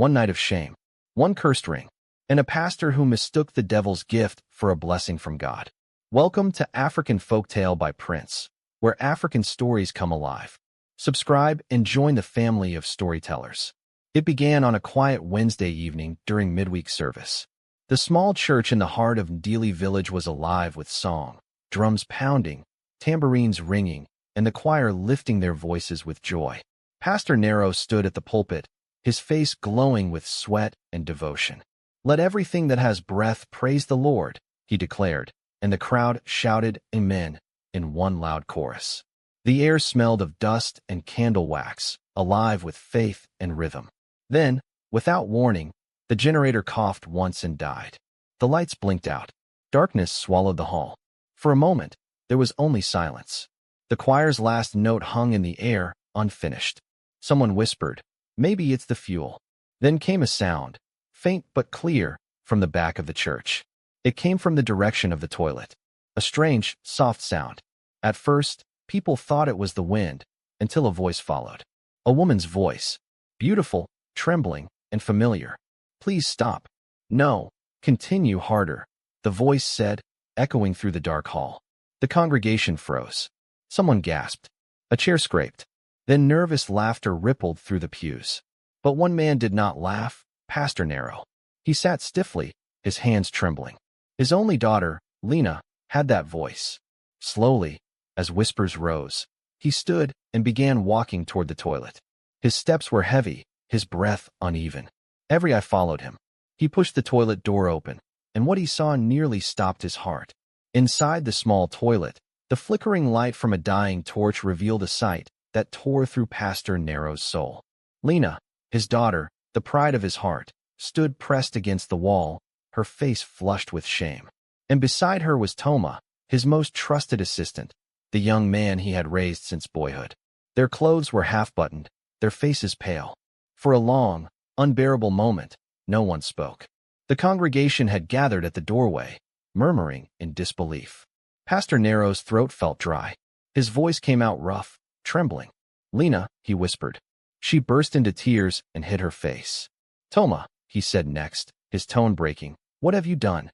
one night of shame, one cursed ring, and a pastor who mistook the devil's gift for a blessing from God. Welcome to African Folktale by Prince, where African stories come alive. Subscribe and join the family of storytellers. It began on a quiet Wednesday evening during midweek service. The small church in the heart of Ndili village was alive with song, drums pounding, tambourines ringing, and the choir lifting their voices with joy. Pastor Nero stood at the pulpit, his face glowing with sweat and devotion. "Let everything that has breath praise the Lord," he declared, and the crowd shouted "Amen" in one loud chorus. The air smelled of dust and candle wax, alive with faith and rhythm. Then, without warning, the generator coughed once and died. The lights blinked out. Darkness swallowed the hall. For a moment, there was only silence. The choir's last note hung in the air, unfinished. Someone whispered, "Maybe it's the fuel." Then came a sound, faint but clear, from the back of the church. It came from the direction of the toilet. A strange, soft sound. At first, people thought it was the wind, until a voice followed. A woman's voice. Beautiful, trembling, and familiar. "Please stop." "No, continue harder," the voice said, echoing through the dark hall. The congregation froze. Someone gasped. A chair scraped. Then nervous laughter rippled through the pews. But one man did not laugh, Pastor Nero. He sat stiffly, his hands trembling. His only daughter, Lena, had that voice. Slowly, as whispers rose, he stood and began walking toward the toilet. His steps were heavy, his breath uneven. Every eye followed him. He pushed the toilet door open, and what he saw nearly stopped his heart. Inside the small toilet, the flickering light from a dying torch revealed a sight that tore through Pastor Nero's soul. Lena, his daughter, the pride of his heart, stood pressed against the wall, her face flushed with shame. And beside her was Toma, his most trusted assistant, the young man he had raised since boyhood. Their clothes were half-buttoned, their faces pale. For a long, unbearable moment, no one spoke. The congregation had gathered at the doorway, murmuring in disbelief. Pastor Nero's throat felt dry. His voice came out rough, trembling. "Lena," he whispered. She burst into tears and hid her face. "Toma," he said next, his tone breaking, "what have you done?"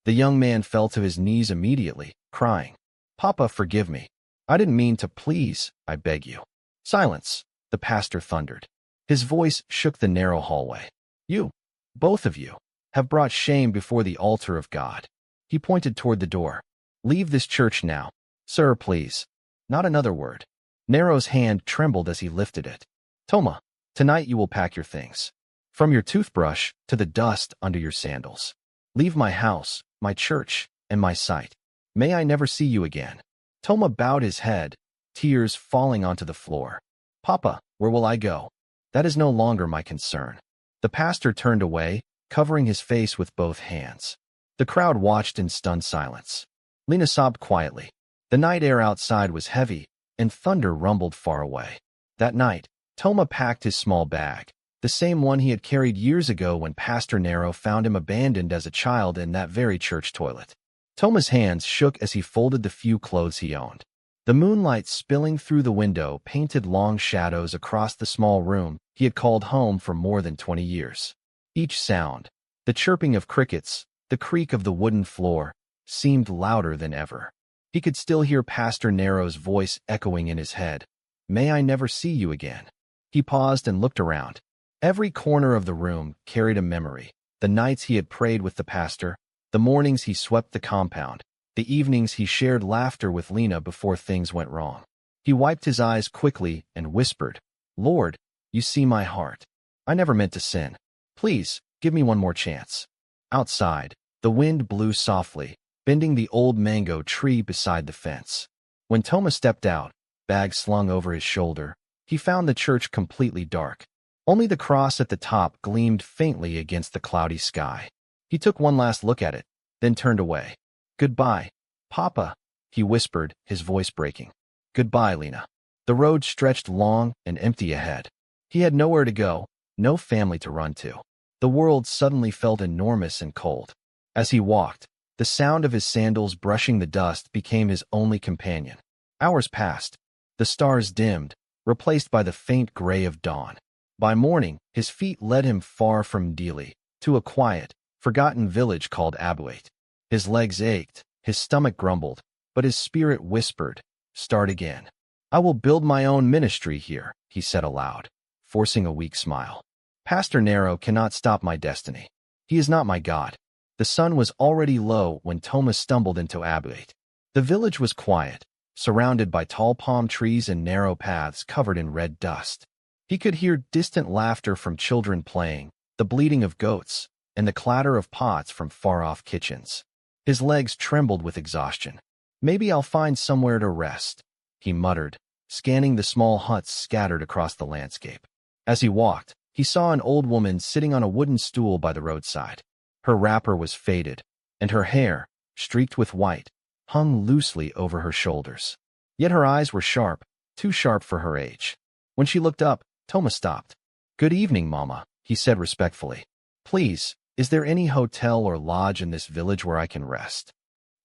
The young man fell to his knees immediately, crying, "Papa, forgive me. I didn't mean to. Please, I beg you." "Silence," the pastor thundered. His voice shook the narrow hallway. "You, both of you, have brought shame before the altar of God." He pointed toward the door. "Leave this church now. Sir, please. Not another word." Nero's hand trembled as he lifted it. "Toma, tonight you will pack your things. From your toothbrush to the dust under your sandals. Leave my house, my church, and my sight. May I never see you again." Toma bowed his head, tears falling onto the floor. "Papa, where will I go? That is no longer my concern." The pastor turned away, covering his face with both hands. The crowd watched in stunned silence. Lena sobbed quietly. The night air outside was heavy, and thunder rumbled far away. That night, Toma packed his small bag, the same one he had carried years ago when Pastor Nero found him abandoned as a child in that very church toilet. Toma's hands shook as he folded the few clothes he owned. The moonlight spilling through the window painted long shadows across the small room he had called home for more than 20 years. Each sound, the chirping of crickets, the creak of the wooden floor, seemed louder than ever. He could still hear Pastor Nero's voice echoing in his head. "May I never see you again." He paused and looked around. Every corner of the room carried a memory. The nights he had prayed with the pastor, the mornings he swept the compound, the evenings he shared laughter with Lena before things went wrong. He wiped his eyes quickly and whispered, "Lord, you see my heart. I never meant to sin. Please, give me one more chance." Outside, the wind blew softly, bending the old mango tree beside the fence. When Toma stepped out, bag slung over his shoulder, he found the church completely dark. Only the cross at the top gleamed faintly against the cloudy sky. He took one last look at it, then turned away. "Goodbye, Papa," he whispered, his voice breaking. "Goodbye, Lena." The road stretched long and empty ahead. He had nowhere to go, no family to run to. The world suddenly felt enormous and cold. As he walked, the sound of his sandals brushing the dust became his only companion. Hours passed. The stars dimmed, replaced by the faint gray of dawn. By morning, his feet led him far from Dili, to a quiet, forgotten village called Abuate. His legs ached, his stomach grumbled, but his spirit whispered, "Start again." "I will build my own ministry here," he said aloud, forcing a weak smile. "Pastor Nero cannot stop my destiny. He is not my God." The sun was already low when Thomas stumbled into Abuate. The village was quiet, surrounded by tall palm trees and narrow paths covered in red dust. He could hear distant laughter from children playing, the bleating of goats, and the clatter of pots from far-off kitchens. His legs trembled with exhaustion. "Maybe I'll find somewhere to rest," he muttered, scanning the small huts scattered across the landscape. As he walked, he saw an old woman sitting on a wooden stool by the roadside. Her wrapper was faded, and her hair, streaked with white, hung loosely over her shoulders. Yet her eyes were sharp, too sharp for her age. When she looked up, Thomas stopped. "Good evening, Mama," he said respectfully. "Please, is there any hotel or lodge in this village where I can rest?"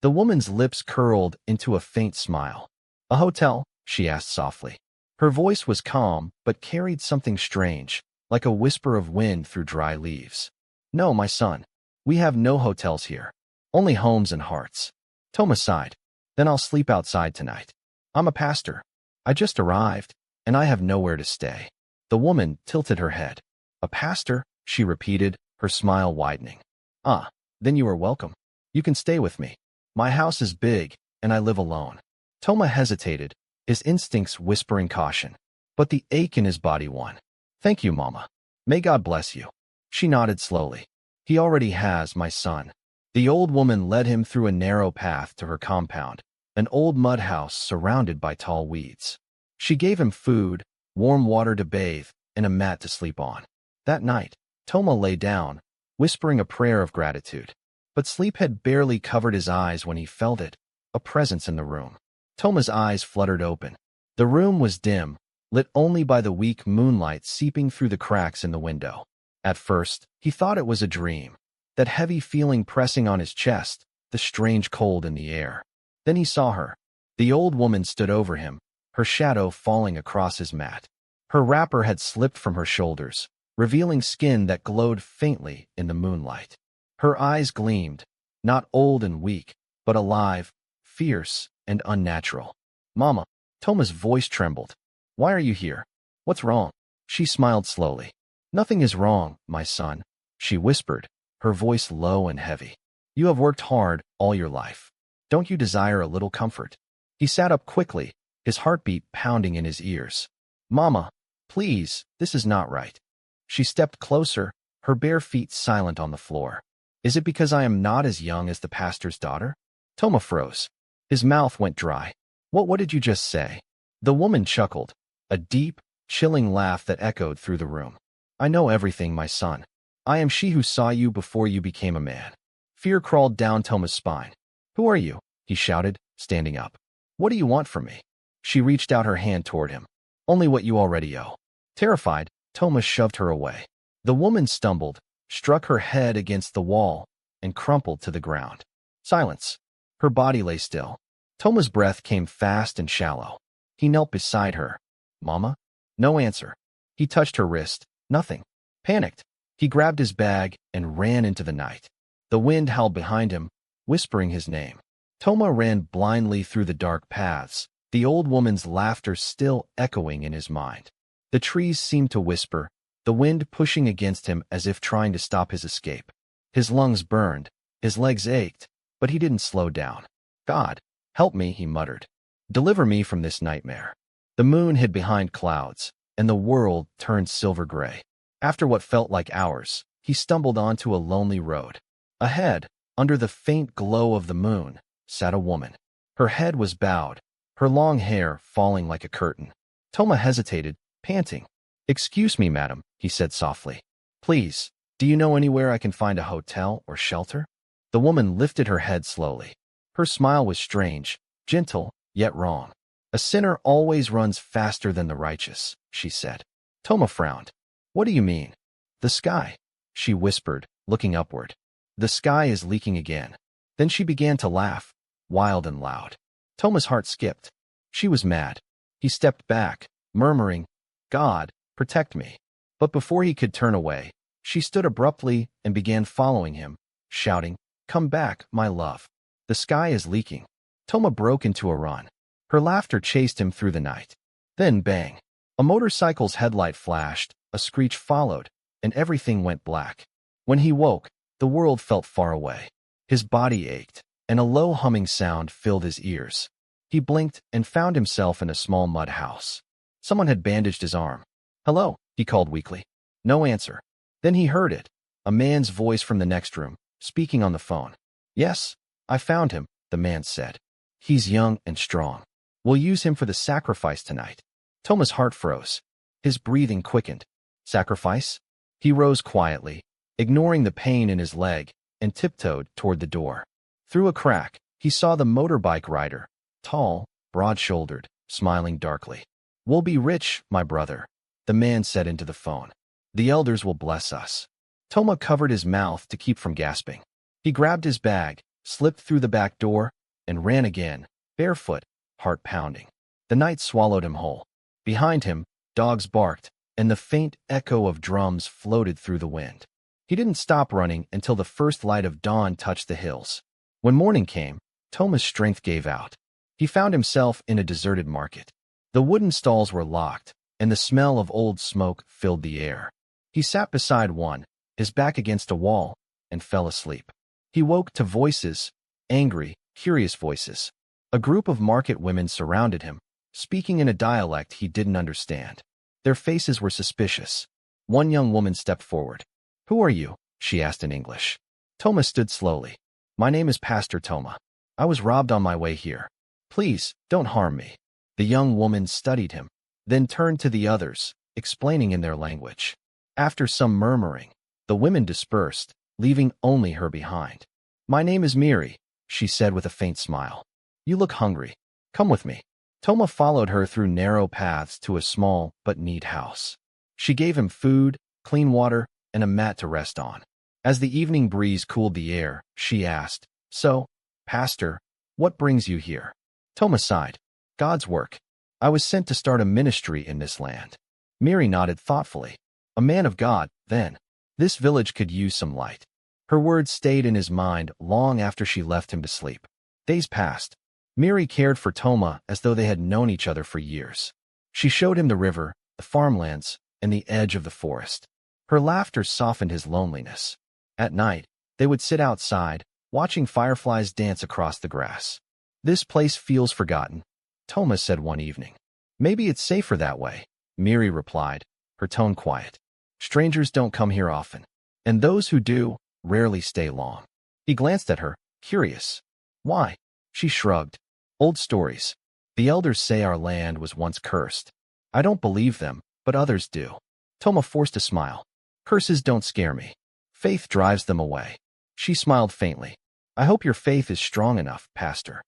The woman's lips curled into a faint smile. "A hotel?" she asked softly. Her voice was calm, but carried something strange, like a whisper of wind through dry leaves. "No, my son. We have no hotels here. Only homes and hearts." Thomas sighed. "Then I'll sleep outside tonight. I'm a pastor. I just arrived, and I have nowhere to stay." The woman tilted her head. "A pastor?" she repeated, her smile widening. "Ah, then you are welcome. You can stay with me. My house is big, and I live alone." Thomas hesitated, his instincts whispering caution. But the ache in his body won. "Thank you, Mama. May God bless you." She nodded slowly. "He already has, my son." The old woman led him through a narrow path to her compound, an old mud house surrounded by tall weeds. She gave him food, warm water to bathe, and a mat to sleep on. That night, Toma lay down, whispering a prayer of gratitude. But sleep had barely covered his eyes when he felt it, a presence in the room. Toma's eyes fluttered open. The room was dim, lit only by the weak moonlight seeping through the cracks in the window. At first, he thought it was a dream, that heavy feeling pressing on his chest, the strange cold in the air. Then he saw her. The old woman stood over him, her shadow falling across his mat. Her wrapper had slipped from her shoulders, revealing skin that glowed faintly in the moonlight. Her eyes gleamed, not old and weak, but alive, fierce, and unnatural. "Mama," Toma's voice trembled. "Why are you here? What's wrong?" She smiled slowly. "Nothing is wrong, my son," she whispered, her voice low and heavy. "You have worked hard all your life. Don't you desire a little comfort?" He sat up quickly, his heartbeat pounding in his ears. "Mama, please, this is not right." She stepped closer, her bare feet silent on the floor. "Is it because I am not as young as the pastor's daughter?" Toma froze. His mouth went dry. What did you just say?" The woman chuckled, a deep, chilling laugh that echoed through the room. "I know everything, my son. I am she who saw you before you became a man." Fear crawled down Toma's spine. "Who are you?" he shouted, standing up. "What do you want from me?" She reached out her hand toward him. "Only what you already owe." Terrified, Toma shoved her away. The woman stumbled, struck her head against the wall, and crumpled to the ground. Silence. Her body lay still. Toma's breath came fast and shallow. He knelt beside her. "Mama?" No answer. He touched her wrist. Nothing. Panicked, he grabbed his bag and ran into the night. The wind howled behind him, whispering his name. Toma ran blindly through the dark paths, the old woman's laughter still echoing in his mind. The trees seemed to whisper, the wind pushing against him as if trying to stop his escape. His lungs burned, his legs ached, but he didn't slow down. "God, help me," he muttered. "Deliver me from this nightmare." The moon hid behind clouds, and the world turned silver gray. After what felt like hours, he stumbled onto a lonely road. Ahead, under the faint glow of the moon, sat a woman. Her head was bowed, her long hair falling like a curtain. Toma hesitated, panting. "Excuse me, madam," he said softly. "Please, do you know anywhere I can find a hotel or shelter?" The woman lifted her head slowly. Her smile was strange, gentle, yet wrong. "A sinner always runs faster than the righteous," she said. Toma frowned. "What do you mean?" "The sky," she whispered, looking upward. "The sky is leaking again." Then she began to laugh, wild and loud. Toma's heart skipped. She was mad. He stepped back, murmuring, "God, protect me." But before he could turn away, she stood abruptly and began following him, shouting, "Come back, my love. The sky is leaking." Toma broke into a run. Her laughter chased him through the night. Then bang! A motorcycle's headlight flashed, a screech followed, and everything went black. When he woke, the world felt far away. His body ached, and a low humming sound filled his ears. He blinked and found himself in a small mud house. Someone had bandaged his arm. "Hello," he called weakly. No answer. Then he heard it, a man's voice from the next room, speaking on the phone. "Yes, I found him," the man said. "He's young and strong. We'll use him for the sacrifice tonight." Toma's heart froze. His breathing quickened. Sacrifice? He rose quietly, ignoring the pain in his leg, and tiptoed toward the door. Through a crack, he saw the motorbike rider, tall, broad-shouldered, smiling darkly. "We'll be rich, my brother," the man said into the phone. "The elders will bless us." Toma covered his mouth to keep from gasping. He grabbed his bag, slipped through the back door, and ran again, barefoot, heart pounding. The night swallowed him whole. Behind him, dogs barked, and the faint echo of drums floated through the wind. He didn't stop running until the first light of dawn touched the hills. When morning came, Toma's strength gave out. He found himself in a deserted market. The wooden stalls were locked, and the smell of old smoke filled the air. He sat beside one, his back against a wall, and fell asleep. He woke to voices, angry, curious voices. A group of market women surrounded him, speaking in a dialect he didn't understand. Their faces were suspicious. One young woman stepped forward. "Who are you?" she asked in English. Toma stood slowly. "My name is Pastor Toma. I was robbed on my way here. Please, don't harm me." The young woman studied him, then turned to the others, explaining in their language. After some murmuring, the women dispersed, leaving only her behind. "My name is Miri," she said with a faint smile. "You look hungry. Come with me." Toma followed her through narrow paths to a small but neat house. She gave him food, clean water, and a mat to rest on. As the evening breeze cooled the air, she asked, "So, Pastor, what brings you here?" Toma sighed. "God's work. I was sent to start a ministry in this land." Miri nodded thoughtfully. "A man of God, then. This village could use some light." Her words stayed in his mind long after she left him to sleep. Days passed. Miri cared for Toma as though they had known each other for years. She showed him the river, the farmlands, and the edge of the forest. Her laughter softened his loneliness. At night, they would sit outside, watching fireflies dance across the grass. "This place feels forgotten," Toma said one evening. "Maybe it's safer that way," Miri replied, her tone quiet. "Strangers don't come here often, and those who do rarely stay long." He glanced at her, curious. "Why?" She shrugged. "Old stories. The elders say our land was once cursed. I don't believe them, but others do." Toma forced a smile. "Curses don't scare me. Faith drives them away." She smiled faintly. "I hope your faith is strong enough, Pastor."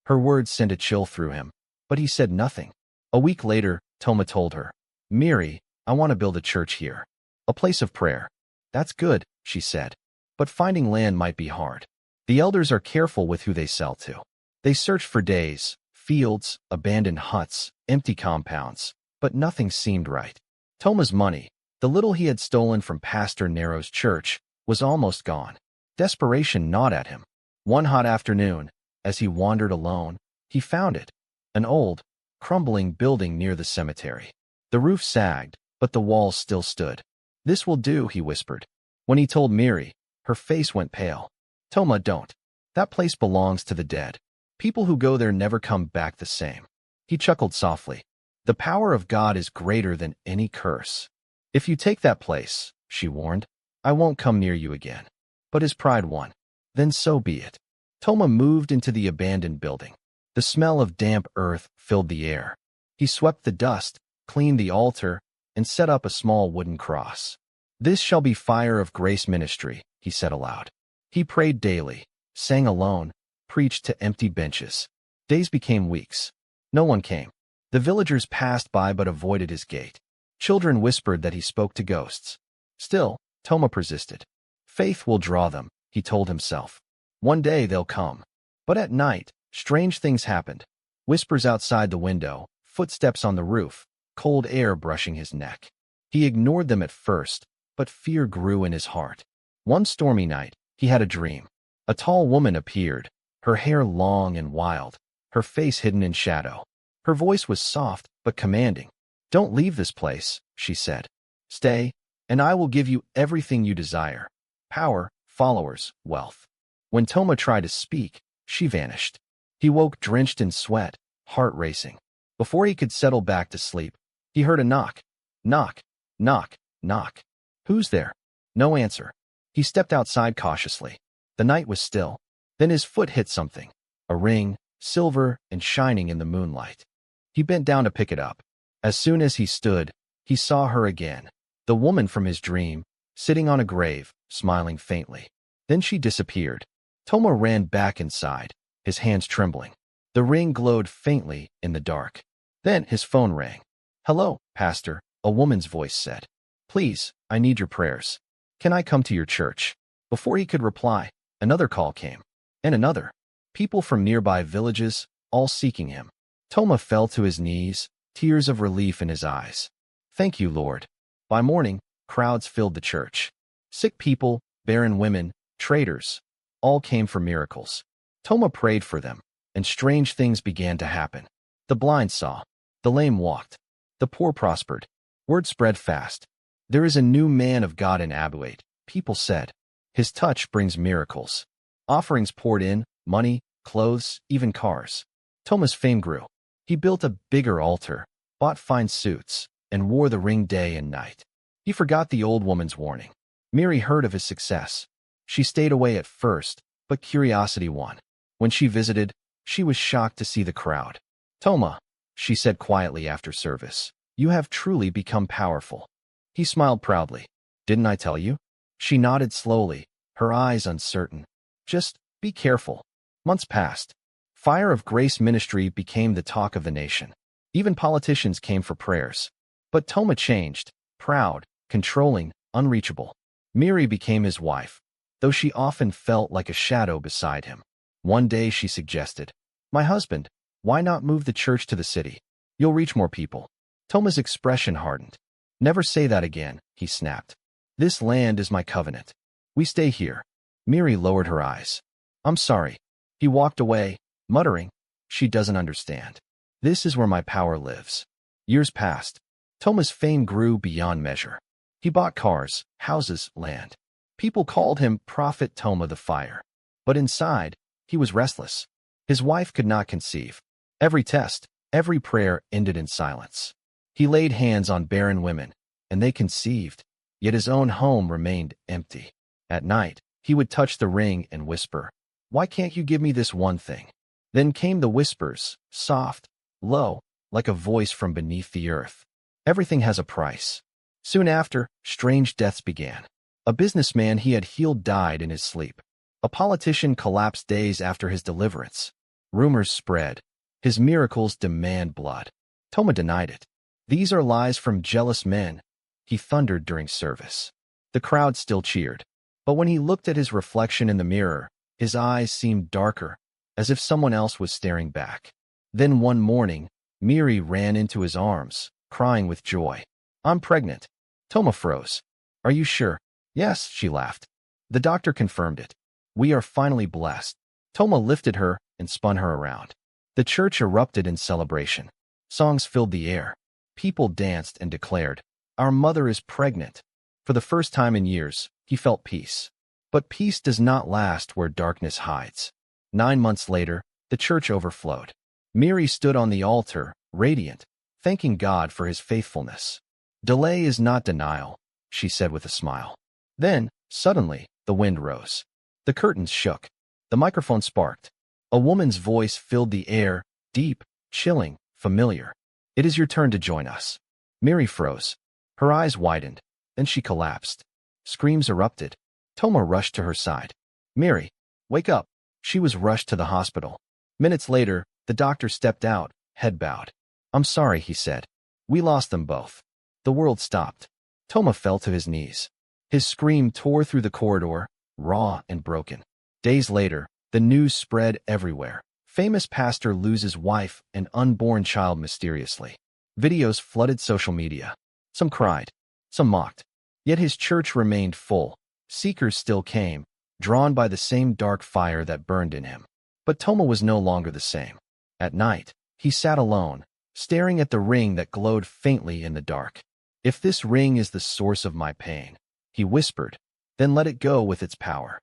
Her words sent a chill through him, but he said nothing. A week later, Toma told her, "Miri, I want to build a church here. A place of prayer." "That's good," she said. "But finding land might be hard. The elders are careful with who they sell to. They searched for days, fields, abandoned huts, empty compounds, but nothing seemed right." Toma's money, the little he had stolen from Pastor Nero's church, was almost gone. Desperation gnawed at him. One hot afternoon, as he wandered alone, he found it, an old, crumbling building near the cemetery. The roof sagged, but the walls still stood. "This will do," he whispered. When he told Miri, her face went pale. "Toma, don't. That place belongs to the dead. People who go there never come back the same." He chuckled softly. "The power of God is greater than any curse. If you take that place," she warned, "I won't come near you again." But his pride won. "Then so be it." Toma moved into the abandoned building. The smell of damp earth filled the air. He swept the dust, cleaned the altar, and set up a small wooden cross. "This shall be Fire of Grace Ministry," he said aloud. He prayed daily, sang alone, preached to empty benches. Days became weeks. No one came. The villagers passed by but avoided his gate. Children whispered that he spoke to ghosts. Still, Toma persisted. "Faith will draw them," he told himself. "One day they'll come." But at night, strange things happened. Whispers outside the window, footsteps on the roof, cold air brushing his neck. He ignored them at first, but fear grew in his heart. One stormy night, he had a dream. A tall woman appeared, her hair long and wild, her face hidden in shadow. Her voice was soft but commanding. "Don't leave this place," she said. "Stay, and I will give you everything you desire. Power, followers, wealth." When Toma tried to speak, she vanished. He woke drenched in sweat, heart racing. Before he could settle back to sleep, he heard a knock. Knock, knock, knock. "Who's there?" No answer. He stepped outside cautiously. The night was still. Then his foot hit something. A ring, silver and shining in the moonlight. He bent down to pick it up. As soon as he stood, he saw her again. The woman from his dream, sitting on a grave, smiling faintly. Then she disappeared. Toma ran back inside, his hands trembling. The ring glowed faintly in the dark. Then his phone rang. "Hello, Pastor," a woman's voice said. "Please, I need your prayers. Can I come to your church?" Before he could reply, another call came. And another. People from nearby villages, all seeking him. Toma fell to his knees, tears of relief in his eyes. "Thank you, Lord." By morning, crowds filled the church. Sick people, barren women, traders, all came for miracles. Toma prayed for them, and strange things began to happen. The blind saw. The lame walked. The poor prospered. Word spread fast. "There is a new man of God in Abuate," people said. "His touch brings miracles." Offerings poured in, money, clothes, even cars. Toma's fame grew. He built a bigger altar, bought fine suits, and wore the ring day and night. He forgot the old woman's warning. Mary heard of his success. She stayed away at first, but curiosity won. When she visited, she was shocked to see the crowd. "Toma," she said quietly after service, "you have truly become powerful." He smiled proudly. "Didn't I tell you?" She nodded slowly, her eyes uncertain. "Just be careful." Months passed. Fire of Grace Ministry became the talk of the nation. Even politicians came for prayers. But Toma changed, proud, controlling, unreachable. Miri became his wife, though she often felt like a shadow beside him. One day she suggested, "My husband, why not move the church to the city? You'll reach more people." Toma's expression hardened. "Never say that again," he snapped. "This land is my covenant. We stay here." Miri lowered her eyes. "I'm sorry." He walked away, muttering, "She doesn't understand. This is where my power lives." Years passed. Toma's fame grew beyond measure. He bought cars, houses, land. People called him Prophet Toma the Fire. But inside, he was restless. His wife could not conceive. Every test, every prayer ended in silence. He laid hands on barren women, and they conceived, yet his own home remained empty. At night, he would touch the ring and whisper, "Why can't you give me this one thing?" Then came the whispers, soft, low, like a voice from beneath the earth. "Everything has a price." Soon after, strange deaths began. A businessman he had healed died in his sleep. A politician collapsed days after his deliverance. Rumors spread. His miracles demand blood. Toma denied it. "These are lies from jealous men," he thundered during service. The crowd still cheered. But when he looked at his reflection in the mirror, his eyes seemed darker, as if someone else was staring back. Then one morning, Miri ran into his arms, crying with joy. "I'm pregnant." Toma froze. "Are you sure?" "Yes," she laughed. "The doctor confirmed it. We are finally blessed." Toma lifted her and spun her around. The church erupted in celebration. Songs filled the air. People danced and declared, "Our mother is pregnant." For the first time in years, he felt peace. But peace does not last where darkness hides. 9 months later, the church overflowed. Miri stood on the altar, radiant, thanking God for his faithfulness. "Delay is not denial," she said with a smile. Then, suddenly, the wind rose. The curtains shook. The microphone sparked. A woman's voice filled the air, deep, chilling, familiar. "It is your turn to join us." Miri froze. Her eyes widened. Then she collapsed. Screams erupted. Toma rushed to her side. "Miri, wake up." She was rushed to the hospital. Minutes later, the doctor stepped out, head bowed. "I'm sorry," he said. "We lost them both." The world stopped. Toma fell to his knees. His scream tore through the corridor, raw and broken. Days later, the news spread everywhere. Famous pastor loses wife and unborn child mysteriously. Videos flooded social media. Some cried. Some mocked. Yet his church remained full. Seekers still came, drawn by the same dark fire that burned in him. But Toma was no longer the same. At night, he sat alone, staring at the ring that glowed faintly in the dark. "If this ring is the source of my pain," he whispered, "then let it go with its power."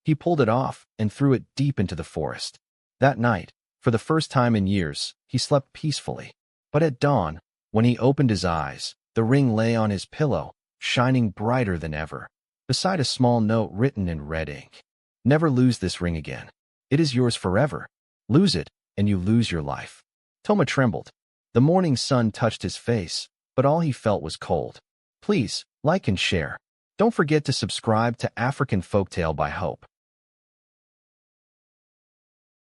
He pulled it off and threw it deep into the forest. That night, for the first time in years, he slept peacefully. But at dawn, when he opened his eyes, the ring lay on his pillow, shining brighter than ever, beside a small note written in red ink. "Never lose this ring again. It is yours forever. Lose it, and you lose your life." Toma trembled. The morning sun touched his face, but all he felt was cold. Please, like and share. Don't forget to subscribe to African Folktale by Hope.